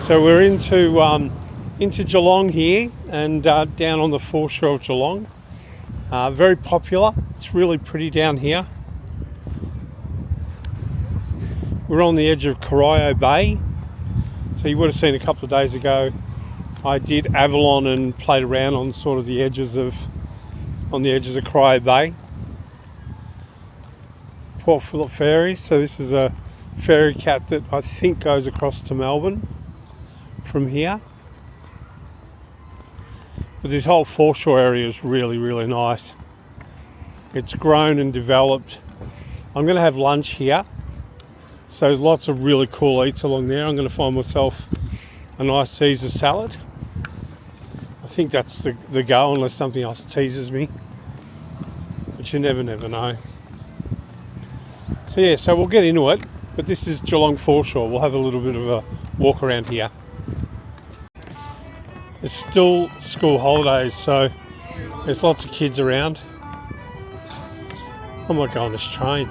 So we're into Geelong here, and down on the foreshore of Geelong. Very popular. It's really pretty down here. We're on the edge of Corio Bay. So you would have seen a couple of days ago, I did Avalon and played around on sort of the edges of Corio Bay. Port Phillip Ferry. So this is a ferry cat that I think goes across to Melbourne from here. But this whole foreshore area is really, really nice. It's grown and developed. I'm going to have lunch here. So lots of really cool eats along there. I'm going to find myself a nice Caesar salad. I think that's the go, unless something else teases me. But you never know. So yeah, so we'll get into it. But this is Geelong Foreshore. We'll have a little bit of a walk around here. It's still school holidays, so there's lots of kids around. I might go on this train.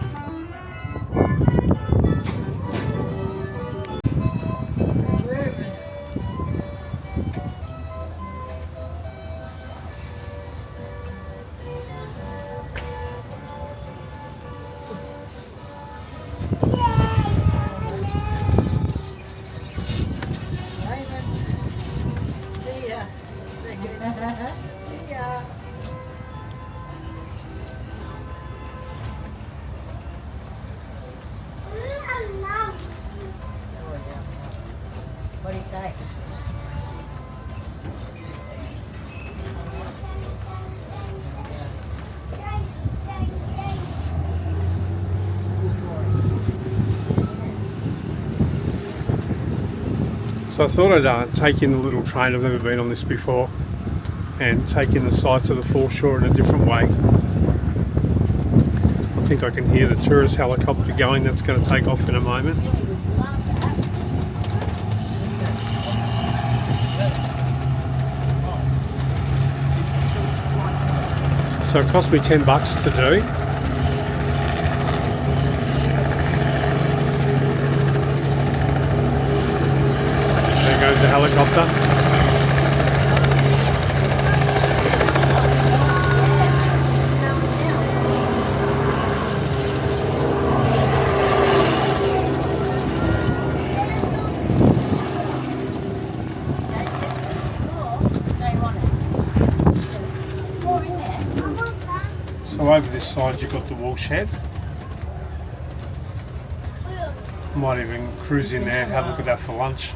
What do you say? So I thought I'd take in the little train. I've never been on this before, and take in the sights of the foreshore in a different way. I think I can hear the tourist helicopter going. That's going to take off in a moment. So it cost me $10 to do. There goes the helicopter. So over this side you've got the wool shed. Might even cruise in there and have a look at that for lunch.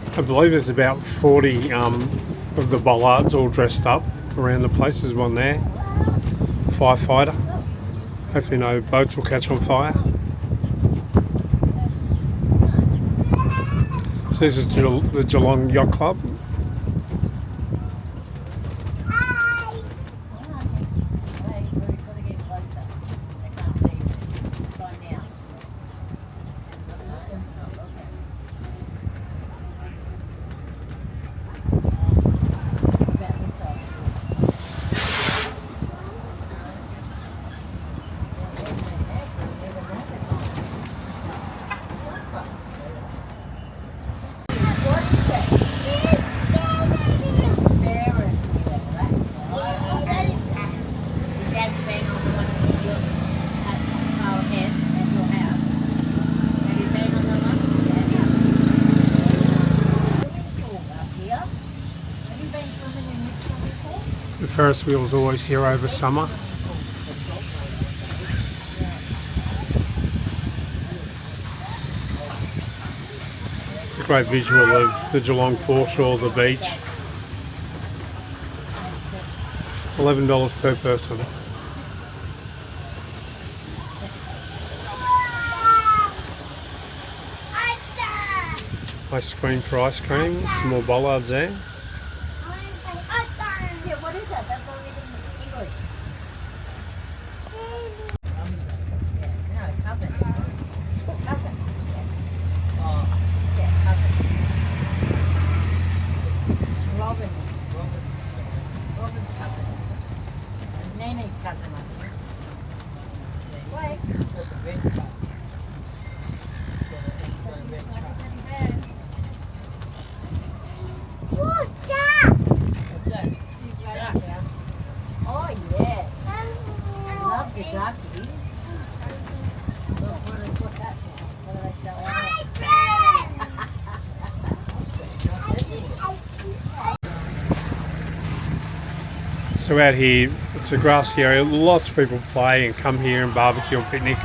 I believe there's about 40 of the bollards all dressed up around the place. There's one there, firefighter. Hopefully no boats will catch on fire. So this is the Geelong Yacht Club. The Ferris wheel is always here over summer. It's a great visual of the Geelong Foreshore, the beach. $11 per person. Ice cream for ice cream. Some more bollards there. Yeah, what is that? That's what we did in English. Yeah, no, cousin. Cousin. Yeah. Oh, yeah, cousin. Robin's cousin. Nene's cousin, I think. Wait. What's that? She's right up there. Oh, yeah. I love the duckies. Look, what's that for? What do they sell out? So out here, it's a grassy area. Lots of people play and come here and barbecue and picnic.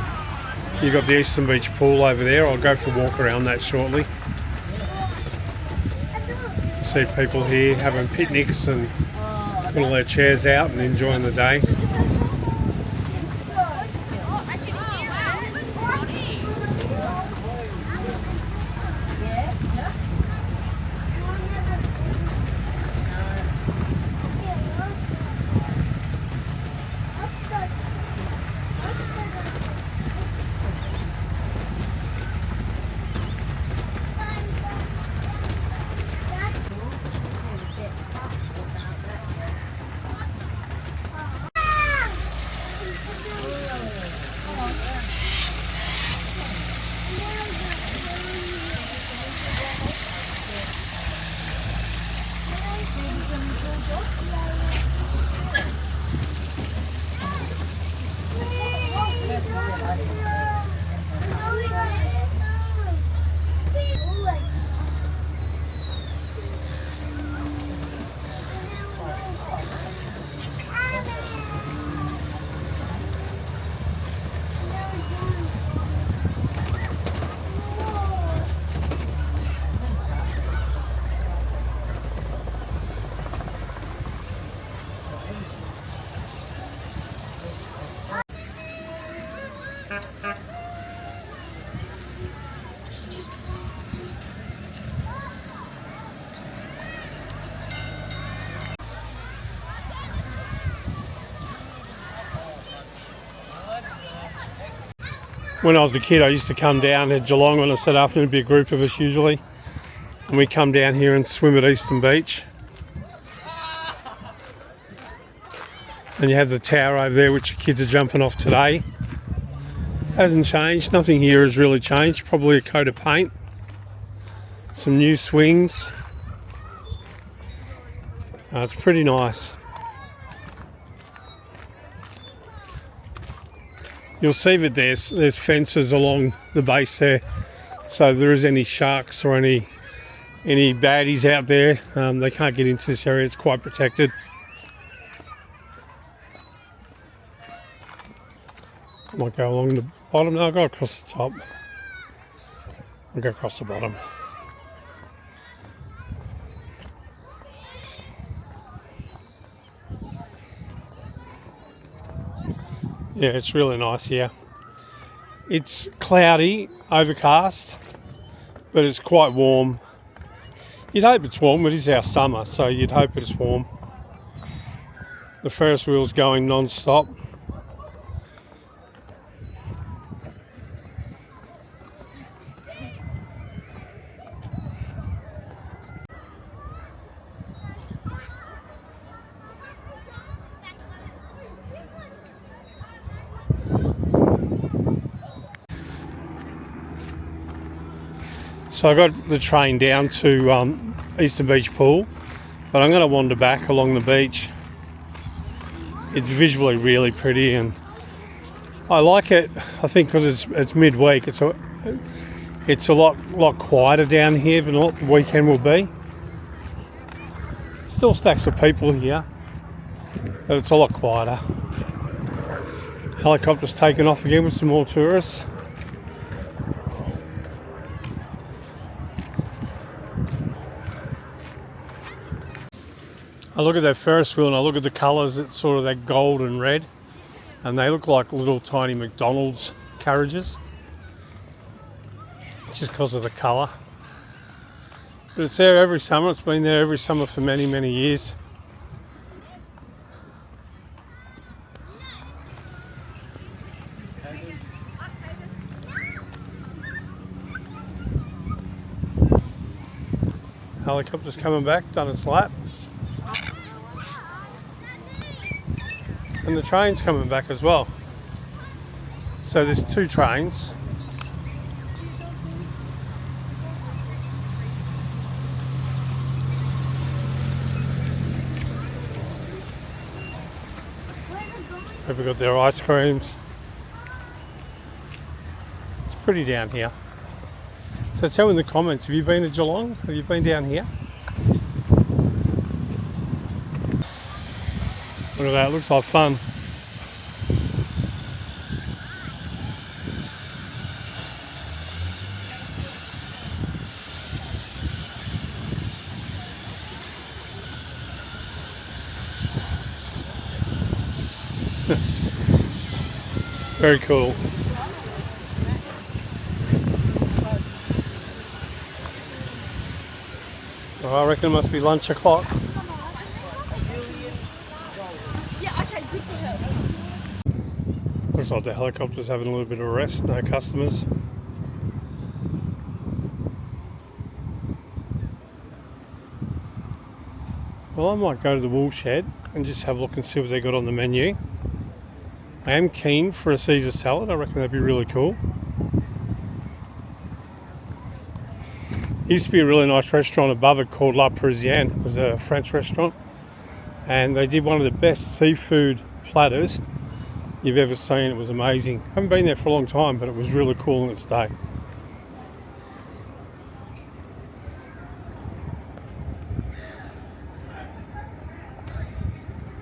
You've got the Eastern Beach pool over there. I'll go for a walk around that shortly. See people here having picnics and putting all their chairs out and enjoying the day. When I was a kid, I used to come down to Geelong on a Saturday afternoon. There'd be a group of us usually, and we come down here and swim at Eastern Beach. And you have the tower over there, which the kids are jumping off today. Hasn't changed. Nothing here has really changed. Probably a coat of paint, some new swings. It's pretty nice. You'll see that there's fences along the base there, so if there is any sharks or any baddies out there, they can't get into this area. It's quite protected. I might go along the bottom. No, I'll go across the top. I'll go across the bottom. Yeah, it's really nice here. It's cloudy, overcast, but it's quite warm. You'd hope it's warm. It is our summer, so you'd hope it's warm. The Ferris wheel's going non-stop. So I got the train down to Eastern Beach Pool, but I'm going to wander back along the beach. It's visually really pretty, and I like it. I think because it's midweek, it's a lot quieter down here than what the weekend will be. Still stacks of people here, but it's a lot quieter. Helicopter's taken off again with some more tourists. I look at that Ferris wheel and I look at the colours, it's sort of that gold and red, and they look like little tiny McDonald's carriages, just because of the colour. But it's there every summer, it's been there every summer for many, many years. Helicopter's coming back, done its lap. And the train's coming back as well. So there's two trains. People got their ice creams. It's pretty down here. So tell me in the comments, have you been to Geelong? Have you been down here? Look at that, looks like fun. Very cool. Well, I reckon it must be lunch o'clock. Looks like the helicopter's having a little bit of a rest, no customers. Well, I might go to the wool shed and just have a look and see what they got on the menu. I am keen for a Caesar salad, I reckon that'd be really cool. There used to be a really nice restaurant above it called La Parisienne. It was a French restaurant, and they did one of the best seafood platters you've ever seen. It was amazing. I haven't been there for a long time, but it was really cool in its day.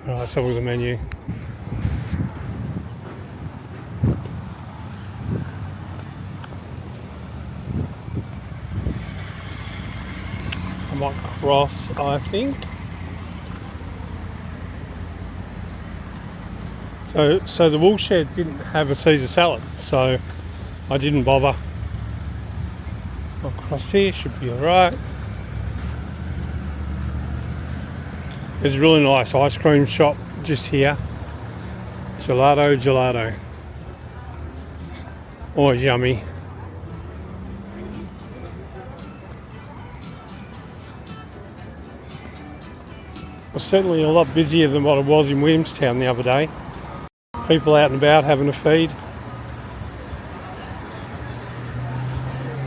Alright, let's have a look at the menu. I might cross, I think. So the wool shed didn't have a Caesar salad, so I didn't bother. I'll cross here, should be alright. There's a really nice ice cream shop just here. Gelato. Oh, yummy. It was certainly a lot busier than what it was in Williamstown the other day. People out and about having a feed.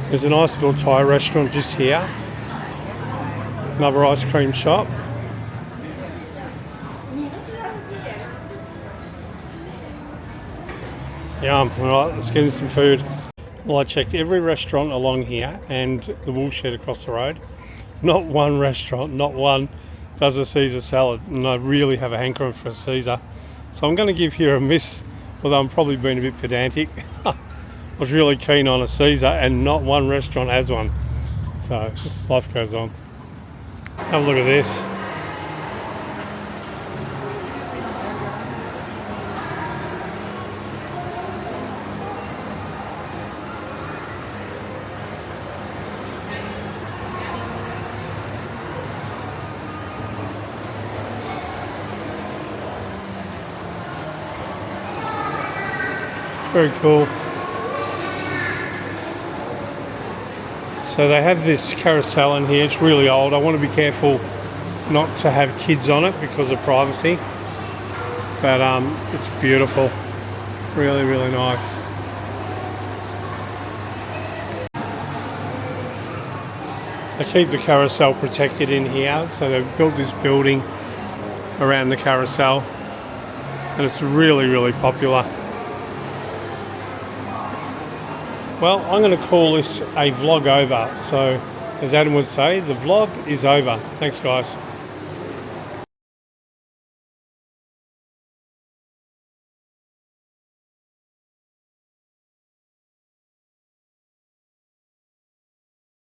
There's a nice little Thai restaurant just here. Another ice cream shop. Yum. Alright, let's get in some food. Well, I checked every restaurant along here and the wool shed across the road. Not one restaurant, not one does a Caesar salad, and I really have a hankering for a Caesar. So I'm going to give here a miss, although I'm probably being a bit pedantic. I was really keen on a Caesar and not one restaurant has one. So life goes on. Have a look at this. Very cool. So they have this carousel in here. It's really old. I want to be careful not to have kids on it because of privacy. But it's beautiful. Really, really nice. They keep the carousel protected in here. So they've built this building around the carousel. And it's really, really popular. Well, I'm going to call this a vlog over. So, as Adam would say, the vlog is over. Thanks, guys.